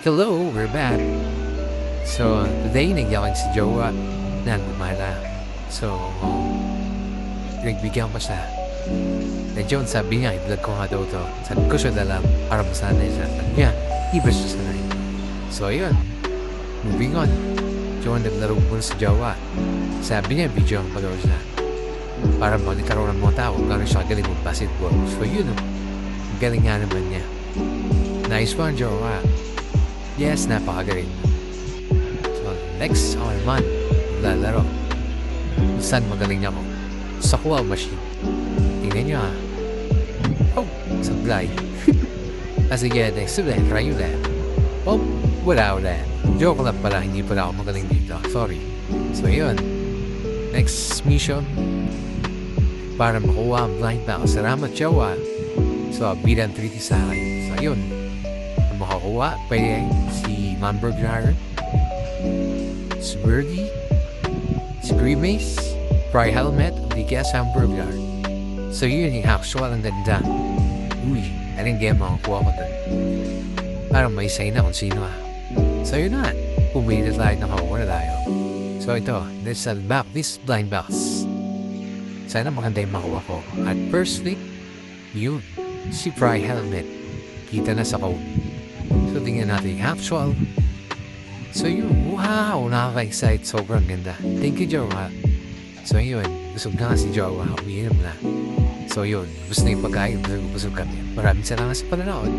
Hello, we're back. So, today nagyakan si Jowa na gumala. So, pinagbigyan ko siya. Medyo sabi niya, i-vlog ko nga daw to. Sabi ko siya dalang para masanay siya. Sabi niya, iba siya sanay. So, ayun. Moving on. Jowa naglaro muna si Jowa. Sabi niya, video ang pag siya. Para magkakaroon ng mga tao, gano'n siya galing mag-basketball. So, yun. Galing nga naman niya. Nice one, Jowa. Yes, napakagaling. So, next ako naman, lalaro. Saan magaling niya ako? Sa claw machine. Tingnan niyo ha. Oh, sablay. Sige, next ulit, try ulit. Oh, wala ulit. Joke lang pala, hindi pala ako magaling dito. Sorry. So, yun. Next mission. Para makuha ang blind bounce. Salamat, Jowa. So, bilang 3D sa akin. So, yun. Makakuha, pwede si Manberg Dragon, si Birdie, si Grimace, Pry Helmet, di kaya si Hamburg Dragon. So yun yung actual ang ganda. Uy, anong game makakuha ko dun? Parang may say na kung sino ah. So yun na, pumili tayo, nakakuha na tayo. So ito, this blind box. Sana maganda yung makuha ko. At firstly, yun, si Pry Helmet. Kita na sa code. So, tingnan natin yung actual. So, yun. Wow! Nakaka-excite. Sobrang ganda. Thank you, Jowa. So, yun. Busog na nga si Jowa. Umiinom na. So, yun. Gusto na yung pagkain. Busog kami. Maraming salamat sa pananood.